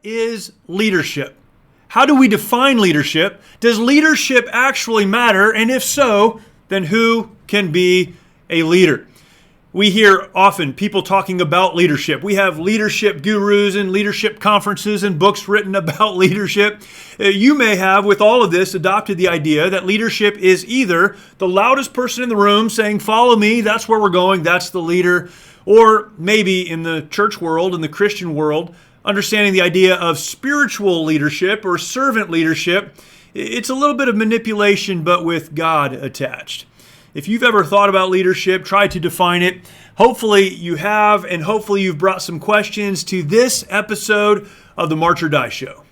is leadership? How do we define leadership? Does leadership actually matter? And if so, then who can be a leader? We hear often people talking about leadership. We have leadership gurus and leadership conferences and books written about leadership. You may have, with all of this, adopted the idea that leadership is either the loudest person in the room saying, "Follow me, that's where we're going, that's the leader," or maybe in the church world, in the Christian world, understanding the idea of spiritual leadership or servant leadership. It's a little bit of manipulation, but with God attached. If you've ever thought about leadership, tried to define it, hopefully you have, and hopefully you've brought some questions to this episode of the March or Die Show.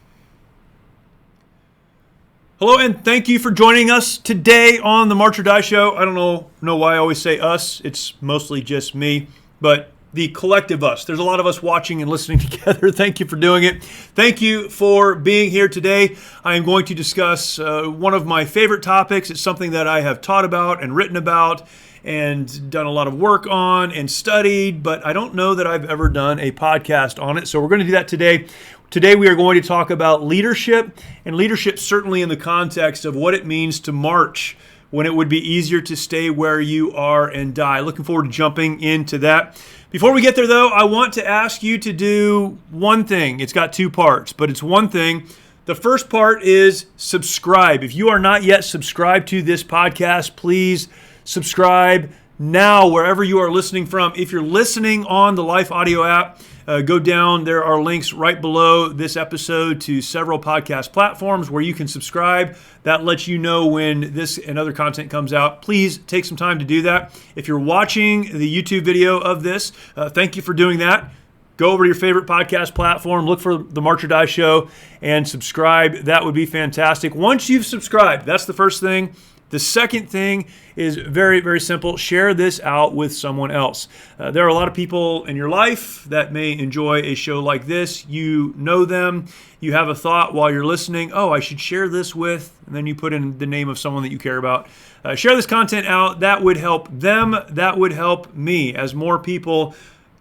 Hello, and thank you for joining us today on the March or Die Show. I don't know why I always say us. It's mostly just me, but the collective us. There's a lot of us watching and listening together. Thank you for doing it. Thank you for being here today. I am going to discuss one of my favorite topics. It's something that I have taught about and written about and done a lot of work on and studied, but I don't know that I've ever done a podcast on it. So we're going to do that today. Today we are going to talk about leadership, and leadership certainly in the context of what it means to march when it would be easier to stay where you are and die. Looking forward to jumping into that. Before we get there, though, I want to ask you to do one thing. It's got two parts, but it's one thing. The first part is subscribe. If you are not yet subscribed to this podcast, please subscribe now wherever you are listening from. If you're listening on the Life Audio app, go down. There are links right below this episode to several podcast platforms where you can subscribe. That lets you know when this and other content comes out. Please take some time to do that. If you're watching the YouTube video of this, thank you for doing that. Go over to your favorite podcast platform, look for the March or Die Show, and subscribe. That would be fantastic. Once you've subscribed, that's the first thing. The second thing is very, very simple. Share this out with someone else. There are a lot of people in your life that may enjoy a show like this. You know them. You have a thought while you're listening, "Oh, I should share this with," and then you put in the name of someone that you care about. Share this content out. That would help them. That would help me. As more people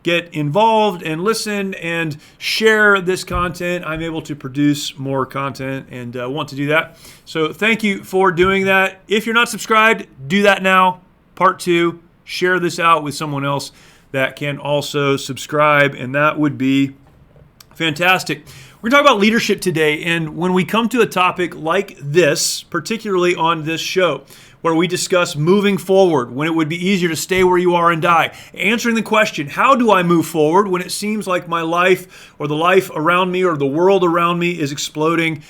get involved and listen and share this content, I'm able to produce more content and want to do that. So thank you for doing that. If you're not subscribed, do that now. Part 2, share this out with someone else that can also subscribe, and that would be fantastic. We're going to talk about leadership today, and when we come to a topic like this, particularly on this show, where we discuss moving forward when it would be easier to stay where you are and die. Answering the question, how do I move forward when it seems like my life or the life around me or the world around me is exploding?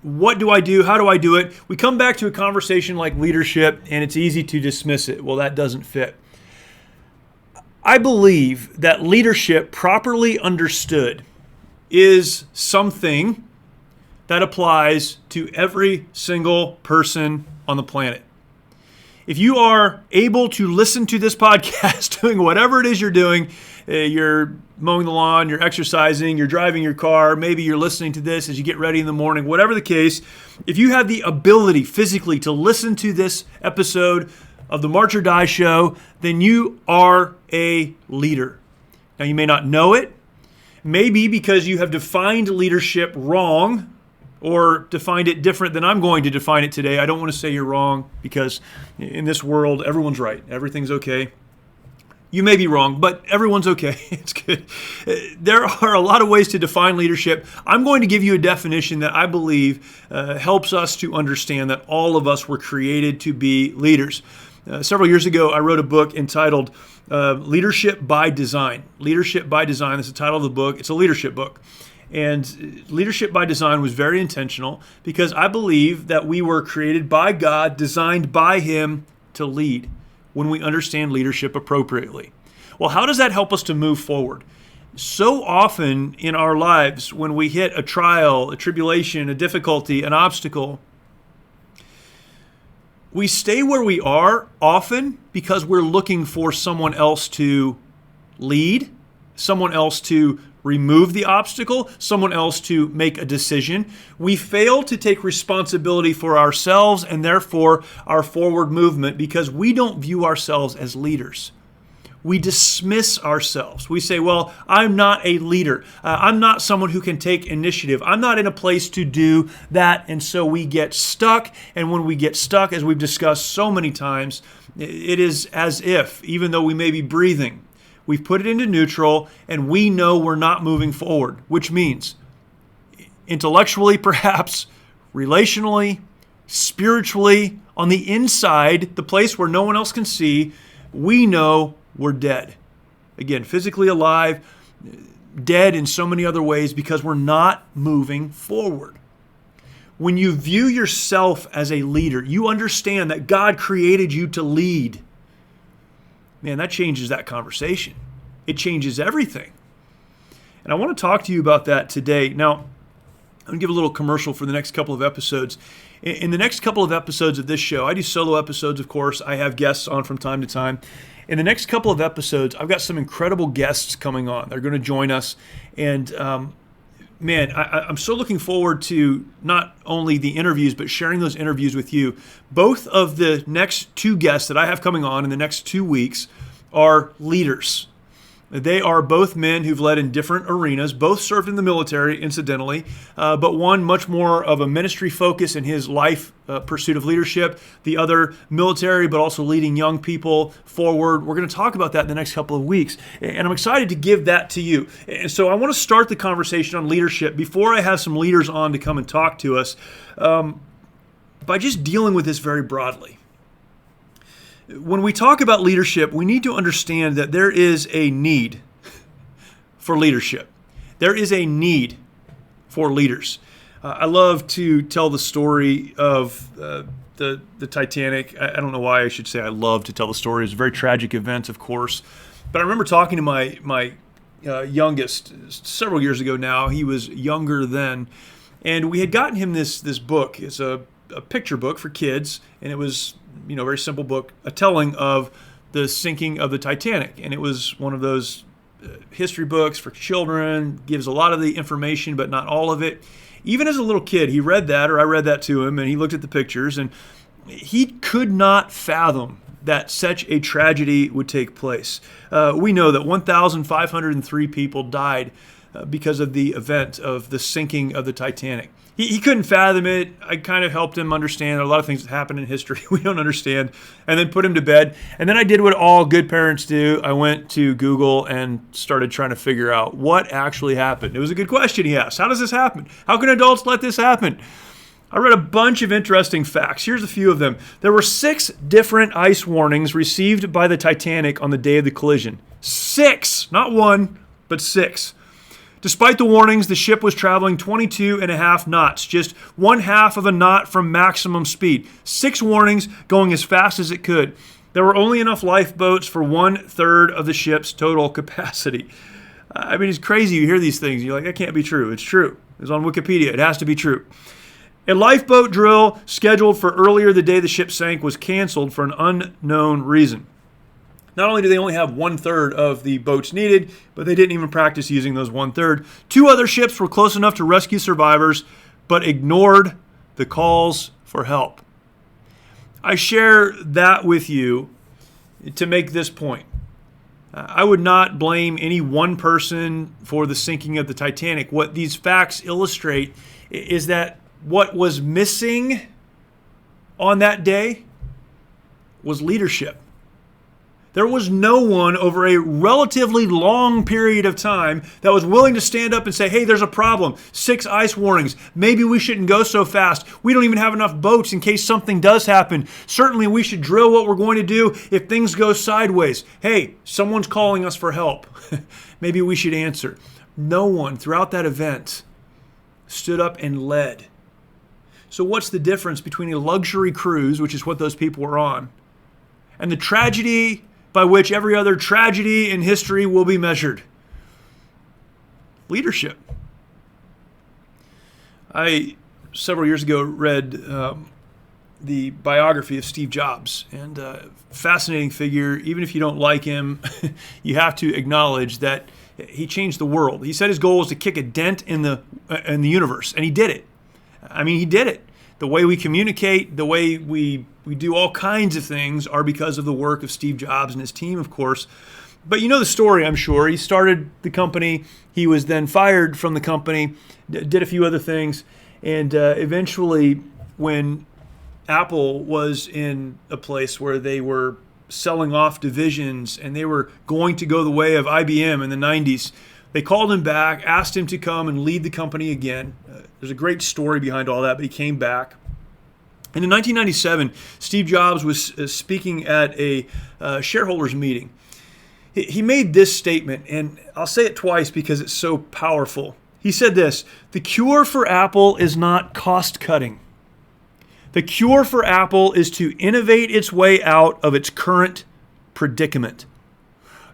What do I do? How do I do it? We come back to a conversation like leadership, and it's easy to dismiss it. Well, that doesn't fit. I believe that leadership, properly understood, is something that applies to every single person on the planet. If you are able to listen to this podcast doing whatever it is you're doing, you're mowing the lawn, you're exercising, you're driving your car, maybe you're listening to this as you get ready in the morning, whatever the case, if you have the ability physically to listen to this episode of the March or Die Show, then you are a leader. Now, you may not know it, maybe because you have defined leadership wrong, or defined it different than I'm going to define it today. I don't want to say you're wrong, because in this world, everyone's right. Everything's okay. You may be wrong, but everyone's okay. It's good. There are a lot of ways to define leadership. I'm going to give you a definition that I believe helps us to understand that all of us were created to be leaders. Several years ago, I wrote a book entitled Leadership by Design. Leadership by Design. That's the title of the book. It's a leadership book. And Leadership by Design was very intentional because I believe that we were created by God, designed by Him to lead when we understand leadership appropriately. Well, how does that help us to move forward? So often in our lives, when we hit a trial, a tribulation, a difficulty, an obstacle, we stay where we are often because we're looking for someone else to lead, someone else to remove the obstacle, someone else to make a decision. We fail to take responsibility for ourselves and therefore our forward movement because we don't view ourselves as leaders. we dismiss ourselves. We say, well, I'm not a leader. I'm not someone who can take initiative. I'm not in a place to do that. And so we get stuck. And when we get stuck, as we've discussed so many times, it is as if, even though we may be breathing, we've put it into neutral and we know we're not moving forward, which means intellectually, perhaps, relationally, spiritually, on the inside, the place where no one else can see, we know we're dead. Again, physically alive, dead in so many other ways because we're not moving forward. When you view yourself as a leader, you understand that God created you to lead. Man, that changes that conversation. It changes everything. And I want to talk to you about that today. Now, I'm going to give a little commercial for the next couple of episodes. In the next couple of episodes of this show, I do solo episodes, of course. I have guests on from time to time. In the next couple of episodes, I've got some incredible guests coming on. They're going to join us. And man, I'm so looking forward to not only the interviews, but sharing those interviews with you. Both of the next two guests that I have coming on in the next 2 weeks are leaders. They are both men who've led in different arenas, both served in the military, incidentally, but one much more of a ministry focus in his life pursuit of leadership, the other military, but also leading young people forward. We're going to talk about that in the next couple of weeks, and I'm excited to give that to you. And so I want to start the conversation on leadership before I have some leaders on to come and talk to us by just dealing with this very broadly. When we talk about leadership, we need to understand that there is a need for leadership. There is a need for leaders. I love to tell the story of the Titanic. I don't know why I should say I love to tell the story. It's a very tragic event, of course. But I remember talking to my youngest several years ago now. He was younger then. And we had gotten him this book. It's a picture book for kids, and it was a very simple book, a telling of the sinking of the Titanic. And it was one of those history books for children, gives a lot of the information, but not all of it. Even as a little kid, he read that, or I read that to him, and he looked at the pictures, and he could not fathom that such a tragedy would take place. We know that 1,503 people died because of the event of the sinking of the Titanic. He couldn't fathom it. I kind of helped him understand a lot of things that happen in history we don't understand, and then put him to bed. And then I did what all good parents do. I went to Google and started trying to figure out what actually happened. It was a good question he asked. How does this happen? How can adults let this happen? I read a bunch of interesting facts. Here's a few of them. There were 6 different ice warnings received by the Titanic on the day of the collision. 6, not 1, but 6. Despite the warnings, the ship was traveling 22.5 knots, just 1/2 of a knot from maximum speed. 6 warnings going as fast as it could. There were only enough lifeboats for 1/3 of the ship's total capacity. I mean, it's crazy. You hear these things. You're like, that can't be true. It's true. It's on Wikipedia. It has to be true. A lifeboat drill scheduled for earlier the day the ship sank was canceled for an unknown reason. Not only do they only have 1/3 of the boats needed, but they didn't even practice using those 1/3. 2 other ships were close enough to rescue survivors, but ignored the calls for help. I share that with you to make this point. I would not blame any one person for the sinking of the Titanic. What these facts illustrate is that what was missing on that day was leadership. There was no one over a relatively long period of time that was willing to stand up and say, hey, there's a problem. 6 ice warnings. Maybe we shouldn't go so fast. We don't even have enough boats in case something does happen. Certainly we should drill what we're going to do if things go sideways. Hey, someone's calling us for help. Maybe we should answer. No one throughout that event stood up and led. So what's the difference between a luxury cruise, which is what those people were on, and the tragedy by which every other tragedy in history will be measured? Leadership. I, several years ago, read the biography of Steve Jobs, and fascinating figure. Even if you don't like him, you have to acknowledge that he changed the world. He said his goal was to kick a dent in the universe, and he did it. I mean, he did it. The way we communicate, the way we do all kinds of things are because of the work of Steve Jobs and his team, of course. But you know the story, I'm sure. He started the company. He was then fired from the company, did a few other things. And eventually, when Apple was in a place where they were selling off divisions and they were going to go the way of IBM in the 90s, they called him back, asked him to come and lead the company again. There's a great story behind all that, but he came back. And in 1997, Steve Jobs was speaking at a shareholders meeting. He made this statement, and I'll say it twice because it's so powerful. He said this: "The cure for Apple is not cost cutting. The cure for Apple is to innovate its way out of its current predicament."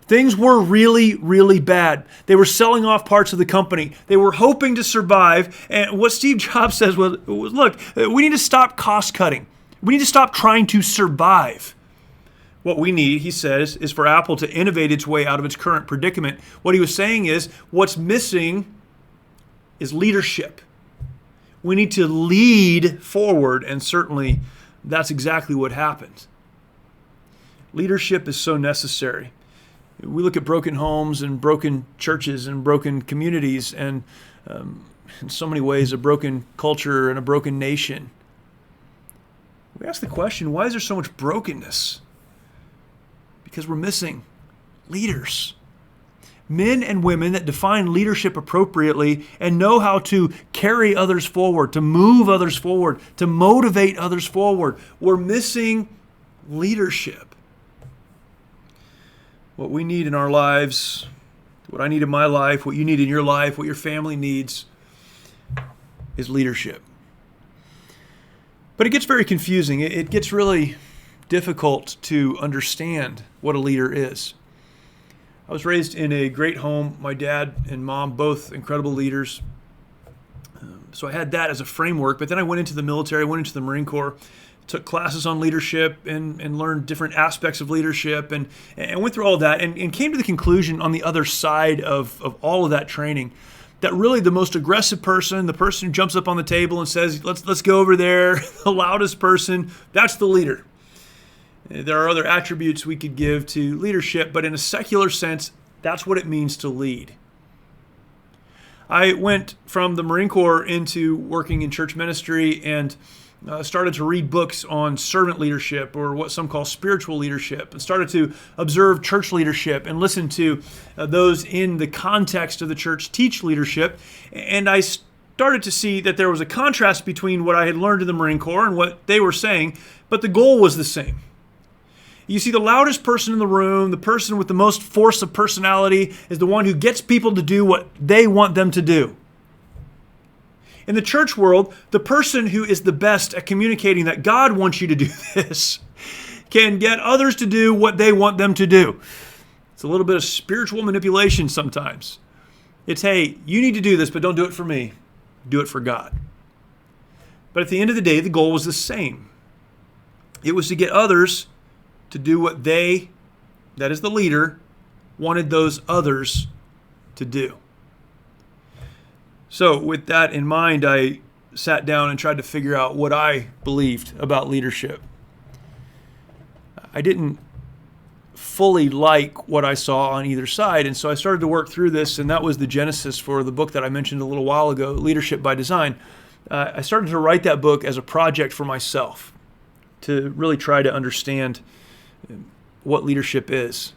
Things were really, really bad. They were selling off parts of the company. They were hoping to survive. And what Steve Jobs says was, look, we need to stop cost cutting. We need to stop trying to survive. What we need, he says, is for Apple to innovate its way out of its current predicament. What he was saying is, what's missing is leadership. We need to lead forward, and certainly that's exactly what happened. Leadership is so necessary. We look at broken homes and broken churches and broken communities and in so many ways a broken culture and a broken nation. We ask the question, why is there so much brokenness? Because we're missing leaders. Men and women that define leadership appropriately and know how to carry others forward, to move others forward, to motivate others forward. We're missing leadership. What we need in our lives, what I need in my life, what you need in your life, what your family needs is leadership. But it gets very confusing. It gets really difficult to understand what a leader is. I was raised in a great home. My dad and mom, both incredible leaders. So I had that as a framework, but then I went into the military, I went into the Marine Corps, took classes on leadership and learned different aspects of leadership and went through all of that and came to the conclusion on the other side of all of that training that really the most aggressive person, the person who jumps up on the table and says, let's go over there, the loudest person, that's the leader. There are other attributes we could give to leadership, but in a secular sense, that's what it means to lead. I went from the Marine Corps into working in church ministry and started to read books on servant leadership, or what some call spiritual leadership, and started to observe church leadership and listen to those in the context of the church teach leadership. And I started to see that there was a contrast between what I had learned in the Marine Corps and what they were saying, but the goal was the same. You see, the loudest person in the room, the person with the most force of personality, is the one who gets people to do what they want them to do. In the church world, the person who is the best at communicating that God wants you to do this can get others to do what they want them to do. It's a little bit of spiritual manipulation sometimes. It's, hey, you need to do this, but don't do it for me. Do it for God. But at the end of the day, the goal was the same. It was to get others to do what they, that is the leader, wanted those others to do. So with that in mind, I sat down and tried to figure out what I believed about leadership. I didn't fully like what I saw on either side, and so I started to work through this, and that was the genesis for the book that I mentioned a little while ago, Leadership by Design. I started to write that book as a project for myself to really try to understand what leadership is.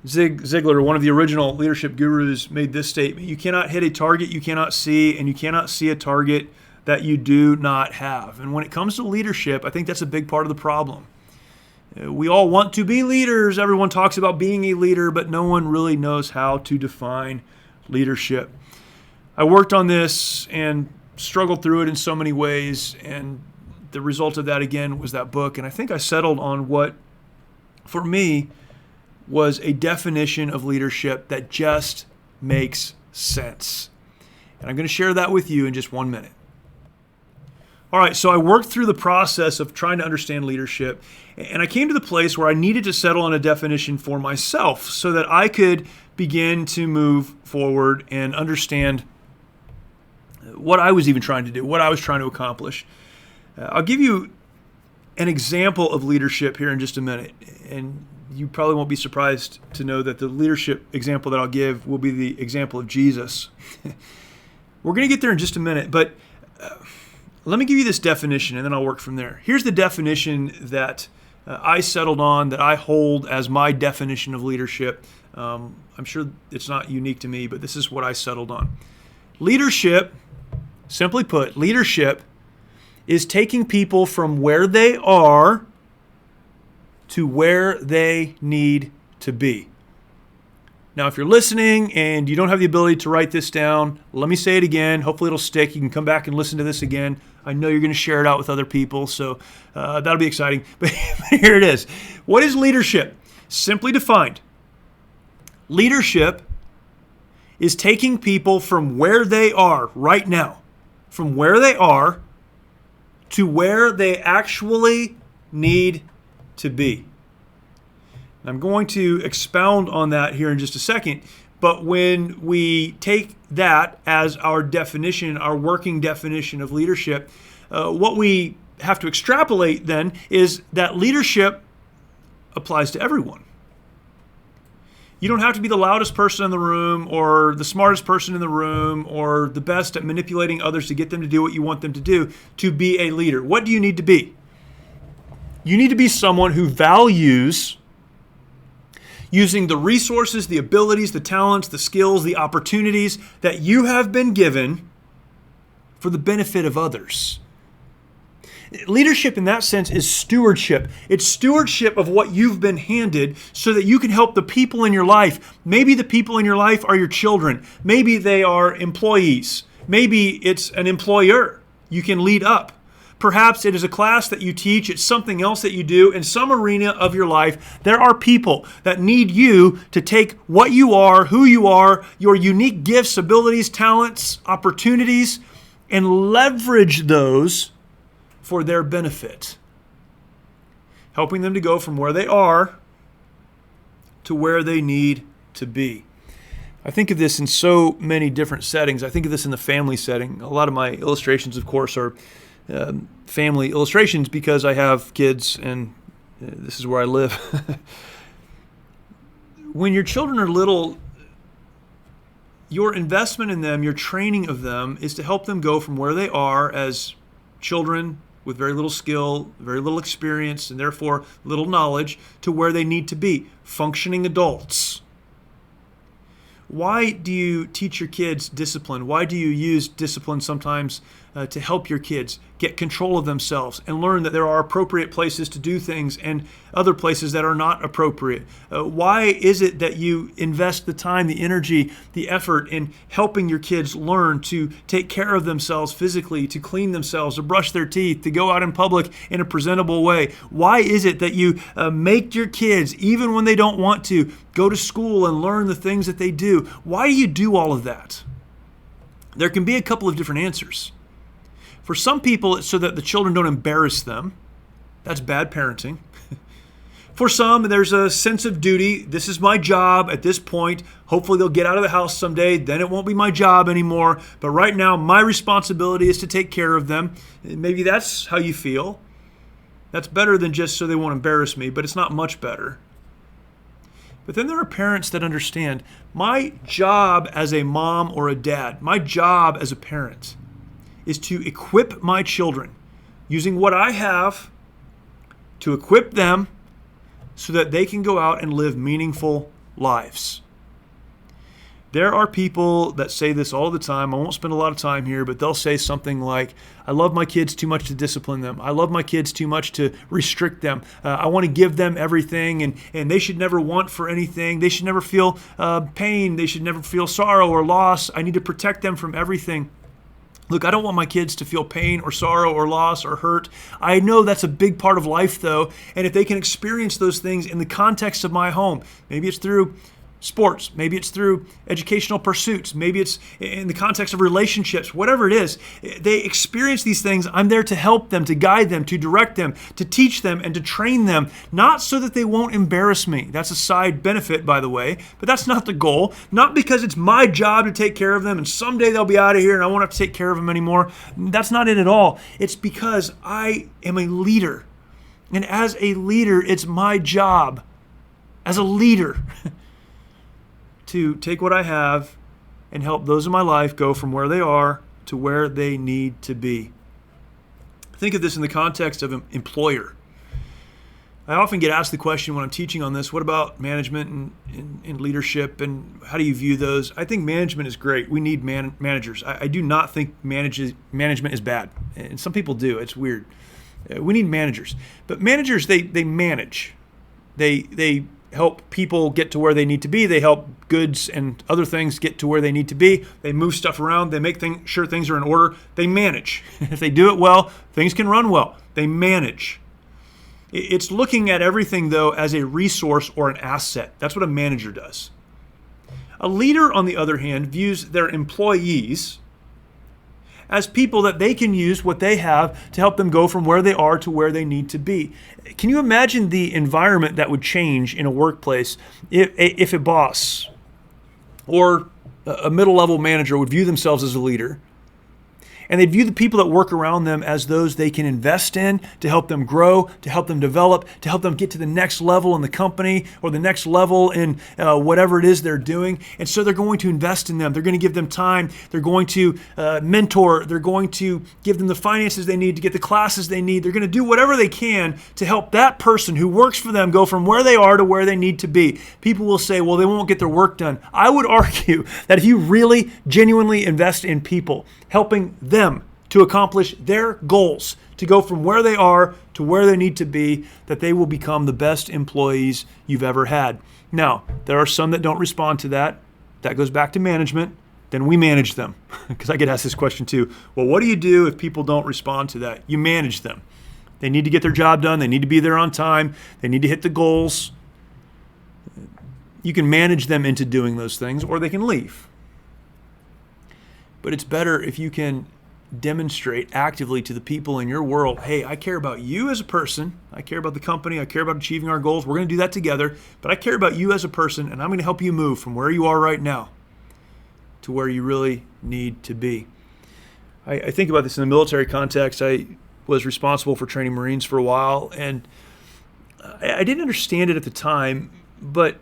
Zig Ziglar, one of the original leadership gurus, made this statement: you cannot hit a target you cannot see, and you cannot see a target that you do not have. And when it comes to leadership, I think that's a big part of the problem. We all want to be leaders. Everyone talks about being a leader, but no one really knows how to define leadership. I worked on this and struggled through it in so many ways, and the result of that, again, was that book. And I think I settled on what, for me, was a definition of leadership that just makes sense. And I'm going to share that with you in just 1 minute. All right, so I worked through the process of trying to understand leadership, and I came to the place where I needed to settle on a definition for myself so that I could begin to move forward and understand what I was even trying to do, what I was trying to accomplish. I'll give you an example of leadership here in just a minute. And you probably won't be surprised to know that the leadership example that I'll give will be the example of Jesus. We're going to get there in just a minute, but let me give you this definition and then I'll work from there. Here's the definition that I settled on, that I hold as my definition of leadership. I'm sure it's not unique to me, but this is what I settled on. Leadership, simply put, leadership is taking people from where they are to where they need to be. Now, if you're listening and you don't have the ability to write this down, let me say it again. Hopefully it'll stick. You can come back and listen to this again. I know you're going to share it out with other people, so that'll be exciting. But here it is. What is leadership? Simply defined, leadership is taking people from where they are right now, from where they are to where they actually need to be. I'm going to expound on that here in just a second, but when we take that as our definition, our working definition of leadership, what we have to extrapolate then is that leadership applies to everyone. You don't have to be the loudest person in the room or the smartest person in the room or the best at manipulating others to get them to do what you want them to do to be a leader. What do you need to be? You need to be someone who values using the resources, the abilities, the talents, the skills, the opportunities that you have been given for the benefit of others. Leadership in that sense is stewardship. It's stewardship of what you've been handed so that you can help the people in your life. Maybe the people in your life are your children. Maybe they are employees. Maybe it's an employer you can lead up. Perhaps it is a class that you teach. It's something else that you do. In some arena of your life, there are people that need you to take what you are, who you are, your unique gifts, abilities, talents, opportunities, and leverage those for their benefit. Helping them to go from where they are to where they need to be. I think of this in so many different settings. I think of this in the family setting. A lot of my illustrations, of course, are family illustrations because I have kids and this is where I live. When your children are little, your investment in them, your training of them is to help them go from where they are as children with very little skill, very little experience, and therefore little knowledge to where they need to be, functioning adults. Why do you teach your kids discipline? Why do you use discipline sometimes to help your kids get control of themselves and learn that there are appropriate places to do things and other places that are not appropriate? Why is it that you invest the time, the energy, the effort in helping your kids learn to take care of themselves physically, to clean themselves, to brush their teeth, to go out in public in a presentable way? Why is it that you make your kids, even when they don't want to, go to school and learn the things that they do? Why do you do all of that? There can be a couple of different answers. For some people, it's so that the children don't embarrass them. That's bad parenting. For some, there's a sense of duty. This is my job at this point. Hopefully they'll get out of the house someday. Then it won't be my job anymore. But right now, my responsibility is to take care of them. Maybe that's how you feel. That's better than just so they won't embarrass me, but it's not much better. But then there are parents that understand my job as a mom or a dad, my job as a parent is to equip my children using what I have to equip them so that they can go out and live meaningful lives. There are people that say this all the time. I won't spend a lot of time here, but they'll say something like, I love my kids too much to discipline them. I love my kids too much to restrict them. I want to give them everything, and they should never want for anything. They should never feel pain. They should never feel sorrow or loss. I need to protect them from everything. Look, I don't want my kids to feel pain or sorrow or loss or hurt. I know that's a big part of life, though, and if they can experience those things in the context of my home, maybe it's through sports, maybe it's through educational pursuits, maybe it's in the context of relationships, whatever it is, they experience these things. I'm there to help them, to guide them, to direct them, to teach them, and to train them, not so that they won't embarrass me. That's a side benefit, by the way, but that's not the goal. Not because it's my job to take care of them and someday they'll be out of here and I won't have to take care of them anymore. That's not it at all. It's because I am a leader. And as a leader, it's my job as a leader to take what I have and help those in my life go from where they are to where they need to be. Think of this in the context of an employer. I often get asked the question when I'm teaching on this, what about management and leadership, and how do you view those? I think management is great. We need managers. I do not think management is bad. And some people do. It's weird. We need managers. But managers, they manage. They help people get to where they need to be. They help goods and other things get to where they need to be. They move stuff around. They make sure things are in order. They manage. If they do it well, things can run well. They manage. It's looking at everything, though, as a resource or an asset. That's what a manager does. A leader, on the other hand, views their employees as people that they can use what they have to help them go from where they are to where they need to be. Can you imagine the environment that would change in a workplace if a boss or a middle-level manager would view themselves as a leader, and they'd view the people that work around them as those they can invest in to help them grow, to help them develop, to help them get to the next level in the company or the next level in whatever it is they're doing. And so they're going to invest in them. They're going to give them time. They're going to mentor. They're going to give them the finances they need to get the classes they need. They're going to do whatever they can to help that person who works for them go from where they are to where they need to be. People will say, well, they won't get their work done. I would argue that if you really genuinely invest in people, helping them to accomplish their goals, to go from where they are to where they need to be, that they will become the best employees you've ever had. Now, there are some that don't respond to that. That goes back to management. Then we manage them. Because I get asked this question too. Well, what do you do if people don't respond to that? You manage them. They need to get their job done. They need to be there on time. They need to hit the goals. You can manage them into doing those things, or they can leave. But it's better if you can demonstrate actively to the people in your world, hey, I care about you as a person. I care about the company. I care about achieving our goals. We're going to do that together. But I care about you as a person, and I'm going to help you move from where you are right now to where you really need to be. I think about this in the military context. I was responsible for training Marines for a while, and I didn't understand it at the time, but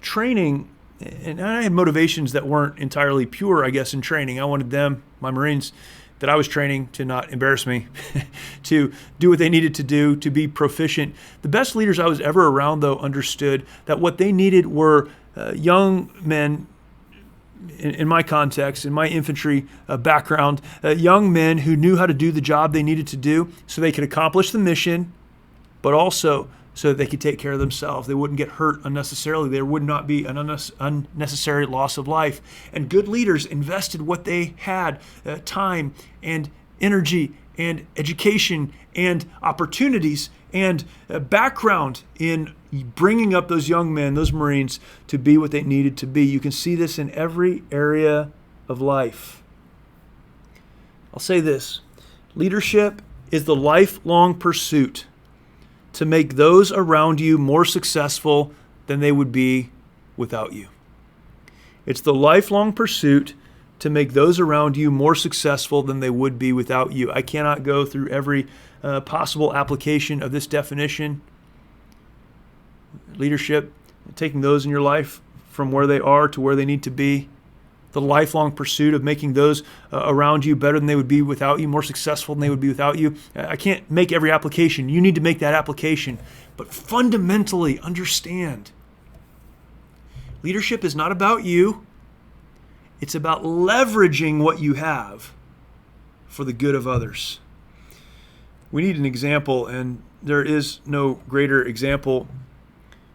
training, and I had motivations that weren't entirely pure, I guess, in training. I wanted them, my Marines that I was training, to not embarrass me, to do what they needed to do, to be proficient. The best leaders I was ever around, though, understood that what they needed were young men, in my context, in my infantry background, young men who knew how to do the job they needed to do so they could accomplish the mission, but also so that they could take care of themselves. They wouldn't get hurt unnecessarily. There would not be an unnecessary loss of life. And good leaders invested what they had, time and energy and education and opportunities and background in bringing up those young men, those Marines, to be what they needed to be. You can see this in every area of life. I'll say this: leadership is the lifelong pursuit to make those around you more successful than they would be without you. It's the lifelong pursuit to make those around you more successful than they would be without you. I cannot go through every possible application of this definition. Leadership, taking those in your life from where they are to where they need to be. The lifelong pursuit of making those around you better than they would be without you, more successful than they would be without you. I can't make every application. You need to make that application. But fundamentally understand, leadership is not about you. It's about leveraging what you have for the good of others. We need an example, and there is no greater example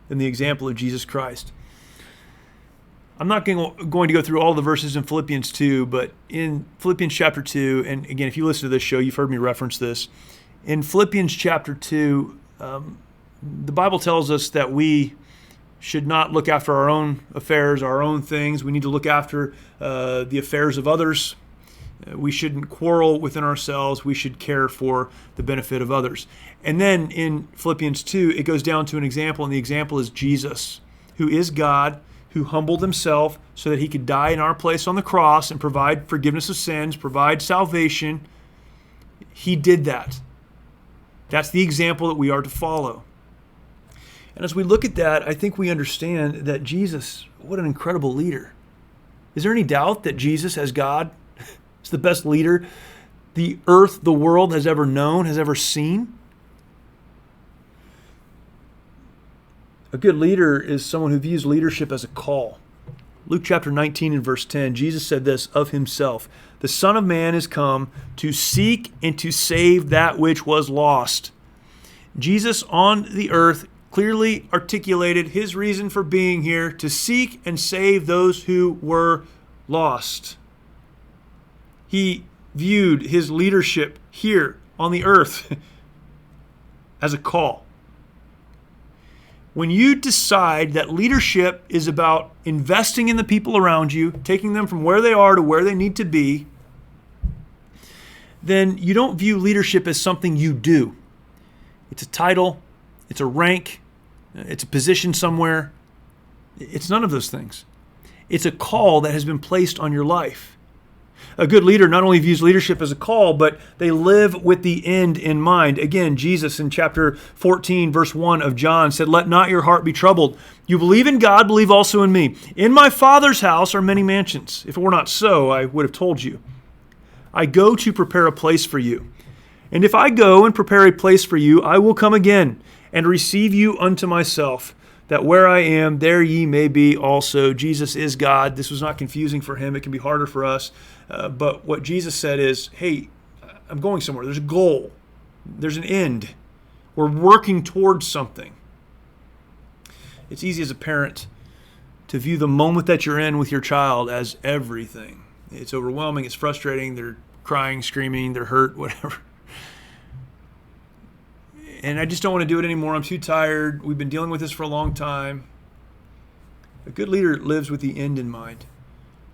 than the example of Jesus Christ. I'm not going to go through all the verses in Philippians 2, but in Philippians chapter 2, and again, if you listen to this show, you've heard me reference this. In Philippians chapter 2, the Bible tells us that we should not look after our own affairs, our own things. We need to look after the affairs of others. We shouldn't quarrel within ourselves. We should care for the benefit of others. And then in Philippians 2, it goes down to an example, and the example is Jesus, who is God, who humbled himself so that he could die in our place on the cross and provide forgiveness of sins, provide salvation. He did that. That's the example that we are to follow. And as we look at that, I think we understand that Jesus, what an incredible leader. Is there any doubt that Jesus, as God, is the best leader the earth, the world has ever known, has ever seen? A good leader is someone who views leadership as a call. Luke chapter 19 and verse 10, Jesus said this of himself, "The Son of Man is come to seek and to save that which was lost." Jesus on the earth clearly articulated his reason for being here, to seek and save those who were lost. He viewed his leadership here on the earth as a call. When you decide that leadership is about investing in the people around you, taking them from where they are to where they need to be, then you don't view leadership as something you do. It's a title, it's a rank, it's a position somewhere. It's none of those things. It's a call that has been placed on your life. A good leader not only views leadership as a call, but they live with the end in mind. Again, Jesus in chapter 14, verse 1 of John said, "Let not your heart be troubled. You believe in God, believe also in me. In my Father's house are many mansions. If it were not so, I would have told you. I go to prepare a place for you. And if I go and prepare a place for you, I will come again and receive you unto myself, that where I am, there ye may be also." Jesus is God. This was not confusing for him. It can be harder for us. But what Jesus said is, hey, I'm going somewhere. There's a goal. There's an end. We're working towards something. It's easy as a parent to view the moment that you're in with your child as everything. It's overwhelming. It's frustrating. They're crying, screaming, they're hurt, whatever. And I just don't want to do it anymore. I'm too tired. We've been dealing with this for a long time. A good leader lives with the end in mind.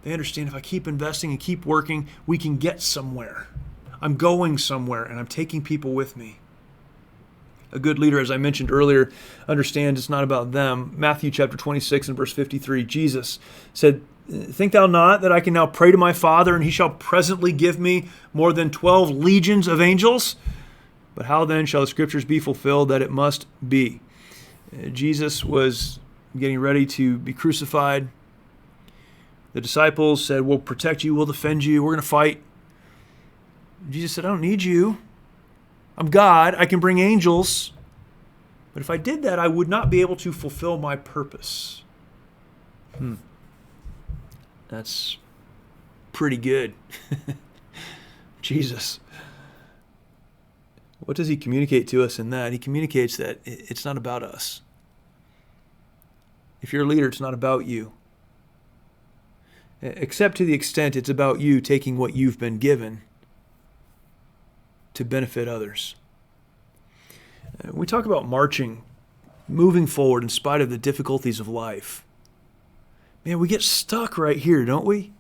They understand if I keep investing and keep working, we can get somewhere. I'm going somewhere and I'm taking people with me. A good leader, as I mentioned earlier, understands it's not about them. Matthew chapter 26 and verse 53, Jesus said, "Think thou not that I can now pray to my Father, and he shall presently give me more than 12 legions of angels? But how then shall the scriptures be fulfilled that it must be?" Jesus was getting ready to be crucified. The disciples said, "We'll protect you, we'll defend you, we're going to fight." Jesus said, "I don't need you. I'm God. I can bring angels. But if I did that, I would not be able to fulfill my purpose." That's pretty good. Jesus. What does he communicate to us in that? He communicates that it's not about us. If you're a leader, it's not about you. Except to the extent it's about you taking what you've been given to benefit others. We talk about marching, moving forward in spite of the difficulties of life. Man, we get stuck right here, don't we?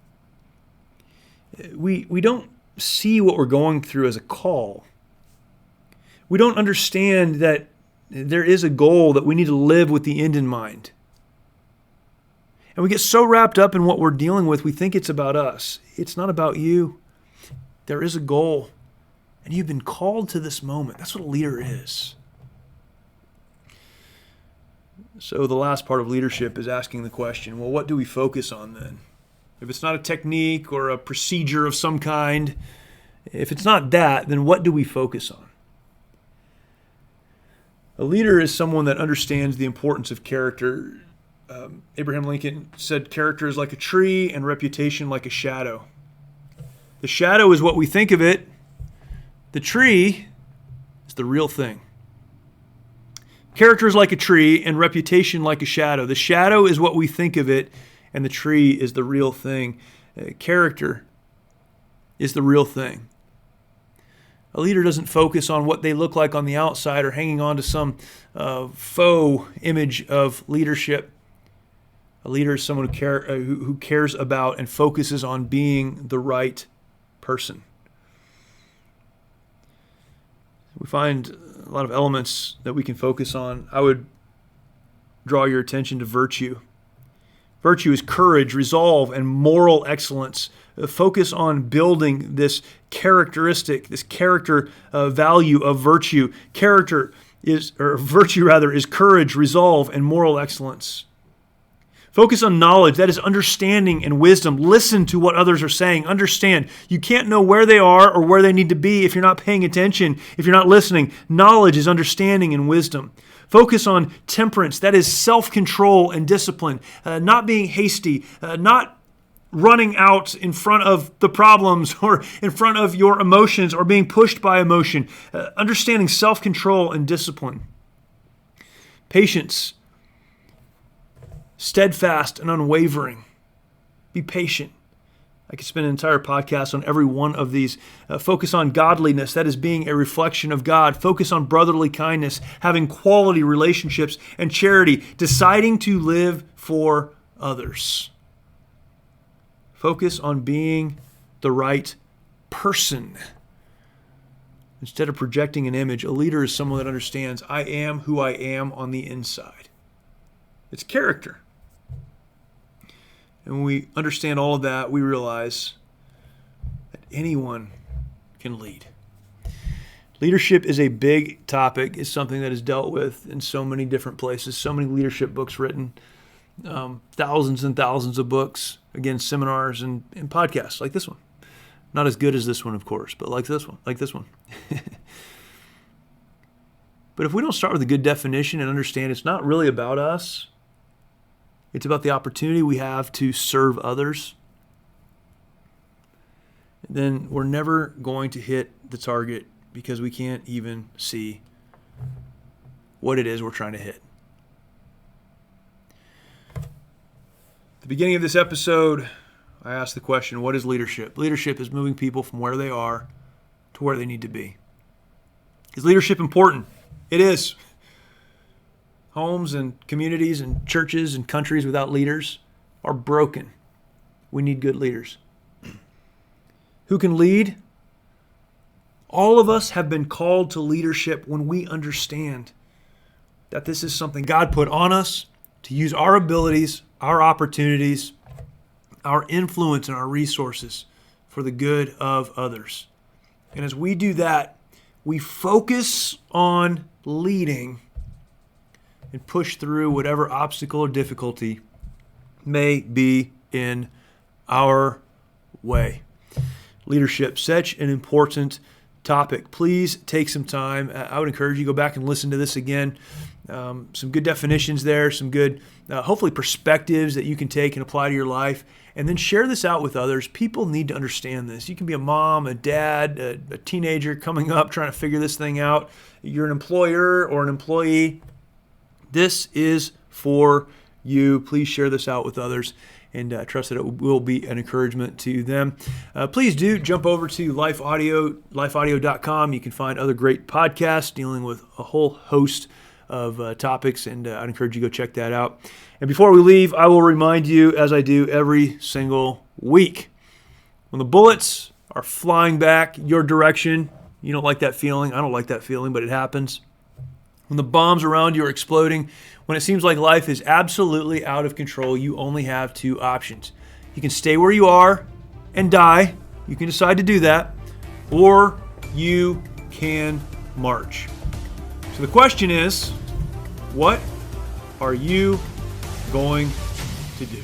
We don't see what we're going through as a call. We don't understand that there is a goal, that we need to live with the end in mind. And we get so wrapped up in what we're dealing with, we think it's about us. It's not about you. There is a goal. And you've been called to this moment. That's what a leader is. So the last part of leadership is asking the question, well, what do we focus on then? If it's not a technique or a procedure of some kind, if it's not that, then what do we focus on? A leader is someone that understands the importance of character. Abraham Lincoln said, "Character is like a tree and reputation like a shadow." The shadow is what we think of it. The tree is the real thing. Character is like a tree and reputation like a shadow. The shadow is what we think of it, and the tree is the real thing. Character is the real thing. A leader doesn't focus on what they look like on the outside or hanging on to some faux image of leadership. A leader is someone who cares about and focuses on being the right person. We find a lot of elements that we can focus on. I would draw your attention to virtue. Virtue is courage, resolve, and moral excellence. Focus on building this characteristic, this character value of virtue. Character is courage, resolve, and moral excellence. Focus on knowledge, that is understanding and wisdom. Listen to what others are saying. Understand, you can't know where they are or where they need to be if you're not paying attention, if you're not listening. Knowledge is understanding and wisdom. Focus on temperance, that is self-control and discipline. Not being hasty, not running out in front of the problems or in front of your emotions or being pushed by emotion. Understanding self-control and discipline. Patience. Steadfast and unwavering. Be patient. I could spend an entire podcast on every one of these. Focus on godliness, that is being a reflection of God. Focus on brotherly kindness, having quality relationships, and charity, deciding to live for others. Focus on being the right person. Instead of projecting an image, a leader is someone that understands, I am who I am on the inside. It's character. And when we understand all of that, we realize that anyone can lead. Leadership is a big topic. It's something that is dealt with in so many different places, so many leadership books written, thousands and thousands of books, again, seminars and podcasts like this one. Not as good as this one, of course, but like this one. But if we don't start with a good definition and understand it's not really about us, it's about the opportunity we have to serve others, then we're never going to hit the target because we can't even see what it is we're trying to hit. At the beginning of this episode, I asked the question, what is leadership? Leadership is moving people from where they are to where they need to be. Is leadership important? It is. Homes and communities and churches and countries without leaders are broken. We need good leaders. Who can lead? All of us have been called to leadership when we understand that this is something God put on us to use our abilities, our opportunities, our influence, and our resources for the good of others. And as we do that, we focus on leading and push through whatever obstacle or difficulty may be in our way. Leadership, such an important topic. Please take some time. I would encourage you to go back and listen to this again. Some good definitions there, some good, hopefully, perspectives that you can take and apply to your life. And then share this out with others. People need to understand this. You can be a mom, a dad, a teenager coming up trying to figure this thing out. You're an employer or an employee. This is for you. Please share this out with others and trust that it will be an encouragement to them. Please do jump over to lifeaudio.com. You can find other great podcasts dealing with a whole host of topics, and I'd encourage you to go check that out. And before we leave, I will remind you, as I do every single week, when the bullets are flying back your direction, you don't like that feeling. I don't like that feeling, but it happens. When the bombs around you are exploding, when it seems like life is absolutely out of control, you only have two options. You can stay where you are and die. You can decide to do that, or you can march. So the question is, what are you going to do?